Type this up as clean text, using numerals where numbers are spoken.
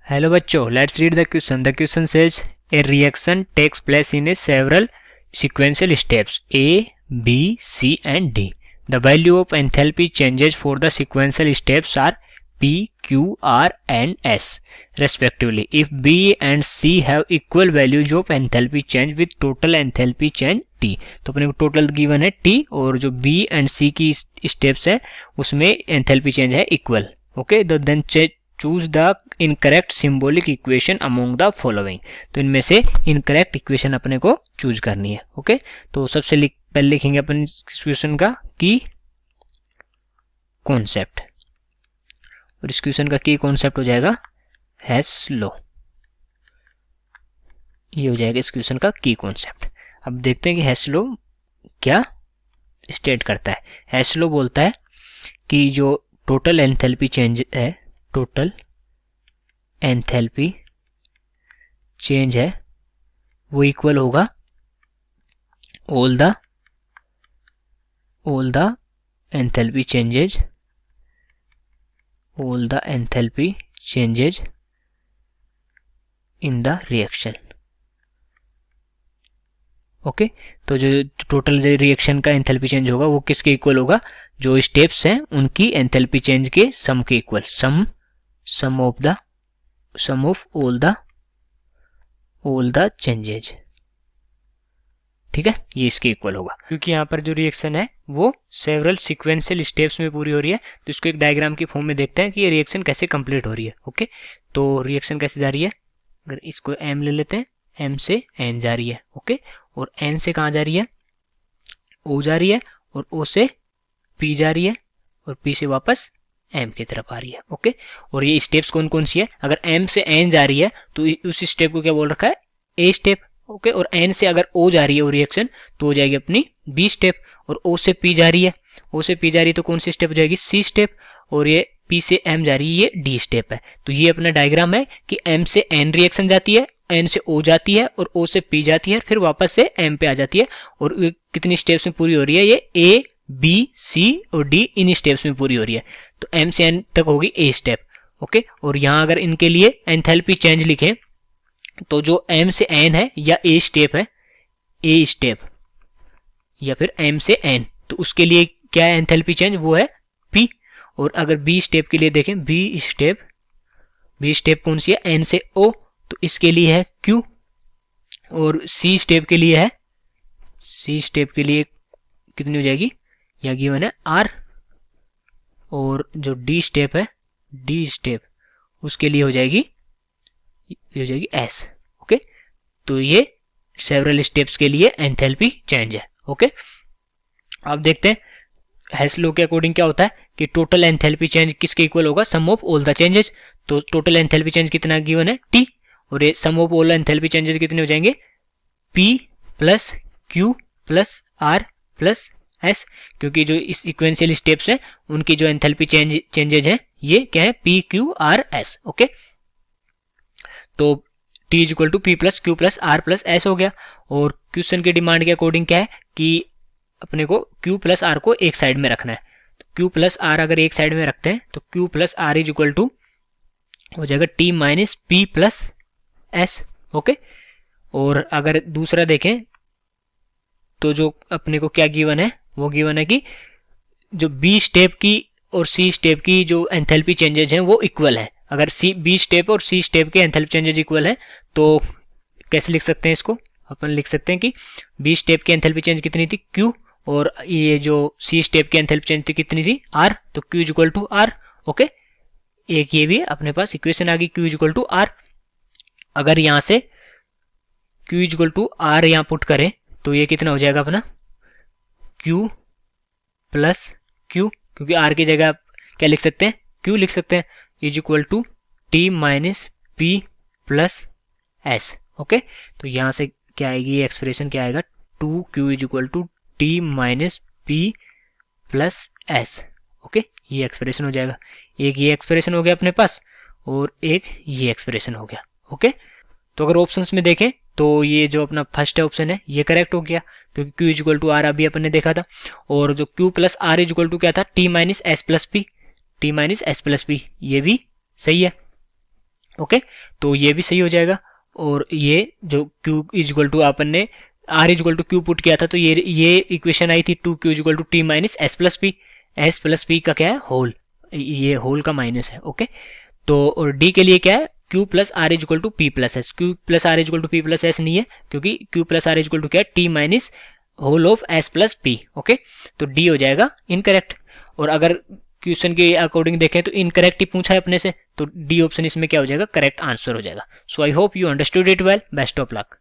Hello बच्चों, let's read the question. The question says a reaction takes place in a several sequential steps A, B, C and D. The value of enthalpy changes for the sequential steps are P, Q, R and S respectively. If B and C have equal values of enthalpy change with total enthalpy change T. तो अपने को total given है T और जो B and C की steps है उसमें enthalpy change है equal. Okay, then choose the incorrect symbolic equation among the following. तो इनमें से इनकरेक्ट इक्वेशन अपने को चूज करनी है. ओके, तो सबसे पहले लिखेंगे अपन इक्वेशन का की कॉन्सेप्ट, और इस क्वेश्चन का की कॉन्सेप्ट हो जाएगा हेस लॉ. ये हो जाएगा इस क्वेश्चन का की कॉन्सेप्ट. अब देखते हैं कि हेस लॉ क्या स्टेट करता है. हेस लॉ बोलता है कि जो टोटल एंथैल्पी चेंज है, टोटल एंथैल्पी चेंज है वो इक्वल होगा all the enthalpy changes in the reaction. Okay, तो जो टोटल रिएक्शन का एंथैल्पी चेंज होगा वो किसके इक्वल होगा, जो स्टेप्स हैं उनकी एंथैल्पी चेंज के सम के equal. Sum of all the changes. ठीक है, ये इसके इक्वल होगा. क्योंकि यहाँ पर जो रिएक्शन है वो सेवरल सीक्वेंशियल स्टेप्स में पूरी हो रही है, तो इसको एक डायग्राम की फॉर्म में देखते हैं कि ये रिएक्शन कैसे कंप्लीट हो रही है. ओके, तो रिएक्शन कैसे जा रही है, अगर इसको एम ले लेते हैं, एम से एन जा रही है. ओके, और एन से कहाँ जा रही है, ओ जा रही है, और ओ से पी जा रही है, और पी से वापस एम की तरफ आ रही है. ओके, और ये स्टेप्स कौन कौन सी है, अगर एम से एन जा रही है तो उस स्टेप को क्या बोल रखा है, ए स्टेप. ओके, और एन से अगर ओ जा रही है वो रिएक्शन तो हो जाएगी अपनी बी स्टेप, और ओ से पी जा रही है, तो कौन सी स्टेप हो जाएगी, सी स्टेप, और ये पी से एम जा रही है, ये डी स्टेप है. तो ये अपना डायग्राम है कि एम से एन रिएक्शन जाती है, एन से ओ जाती है, और ओ से पी जाती है, फिर वापस से एम पे आ जाती है. और कितनी स्टेप्स में पूरी हो रही है, ये ए, बी, सी और डी इन स्टेप्स में पूरी हो रही है. तो एम से एन तक होगी ए स्टेप. ओके, और यहां अगर इनके लिए एंथैल्पी चेंज लिखें तो जो एम से एन है या ए स्टेप है, ए स्टेप या फिर एम से एन, तो उसके लिए क्या है एंथैल्पी चेंज, वो है पी. और अगर बी स्टेप के लिए देखें, बी स्टेप कौन सी है, एन से ओ, तो इसके लिए है क्यू. और सी स्टेप के लिए कितनी हो जाएगी, यहाँ गिवन है आर. और जो डी स्टेप है, उसके लिए हो जाएगी एस. ओके, तो ये सेवरल स्टेप्स के लिए एंथैल्पी चेंज है. ओके, अब देखते हैं हेस लॉ के अकॉर्डिंग क्या होता है कि टोटल एंथैल्पी चेंज किसके इक्वल होगा, sum of all the changes. तो टोटल एंथैल्पी चेंज कितना गिवन है, टी, और ये sum of all enthalpy changes कितने हो जाएंगे, P plus Q plus R plus S. क्योंकि जो इस सीक्वेंशियल स्टेप्स हैं उनकी जो एंथैल्पी चेंजेज हैं ये क्या है, P Q R S. Okay, तो T is equal to P plus Q plus R plus S हो गया. और क्वेश्चन के डिमांड के अकॉर्डिंग क्या है कि अपने को क्यू प्लस आर को एक साइड में रखना है. तो क्यू प्लस आर अगर एक साइड में रखते हैं तो Q plus R is equal to हो जाएगा T minus P plus S. Okay, और अगर दूसरा देखें तो जो अपने को क्या गिवन है, वो गिवन है कि जो बी स्टेप की और सी स्टेप की जो एंथैल्पी चेंजेज हैं वो इक्वल है. अगर बी स्टेप और सी स्टेप के एंथैल्पी चेंजेज इक्वल है तो कैसे लिख सकते हैं इसको, अपन लिख सकते हैं कि बी स्टेप की एंथैल्पी चेंज कितनी थी, क्यू, और ये जो सी स्टेप की एंथैल्पी चेंज थी कितनी थी, आर. तो Q is equal to R. Okay, एक ये भी अपने पास इक्वेशन आ गई, Q is equal to R. अगर यहां से Q is equal to R यहां पुट करें तो ये कितना हो जाएगा अपना, Q प्लस Q, क्योंकि R की जगह क्या लिख सकते हैं, Q लिख सकते हैं, is equal to T minus P plus S. Okay, तो यहां से क्या आएगी, ये एक्सप्रेशन क्या आएगा, 2Q is equal to T minus P plus S. Okay, ये एक्सप्रेशन हो जाएगा. एक ये एक्सप्रेशन हो गया अपने पास और एक ये एक्सप्रेशन हो गया. ओके, तो अगर ऑप्शंस में देखें तो ये जो अपना फर्स्ट ऑप्शन है ये करेक्ट हो गया, क्योंकि Q is equal to R अभी अपन ने देखा था. और जो Q plus R is equal to क्या था, T minus S plus P, ये भी सही है. ओके, तो ये भी सही हो जाएगा। और ये जो q इज इक्वल टू अपन ने r is equal to Q put किया था, तो ये इक्वेशन आई थी 2q is equal to t minus S plus P. S plus P का क्या है, होल, ये होल का माइनस है। ओके, तो और d के लिए क्या है, q plus R is equal to P plus S. Q plus R is equal to P plus S नहीं है, क्योंकि q plus R is equal to क्या है, t minus whole of S plus P. Okay, तो d हो जाएगा incorrect. और अगर क्वेश्चन के अकॉर्डिंग देखें तो इनकरेक्ट ही पूछा है अपने से, तो डी ऑप्शन इसमें क्या हो जाएगा, करेक्ट आंसर हो जाएगा। So I hope you understood it well. Best of luck.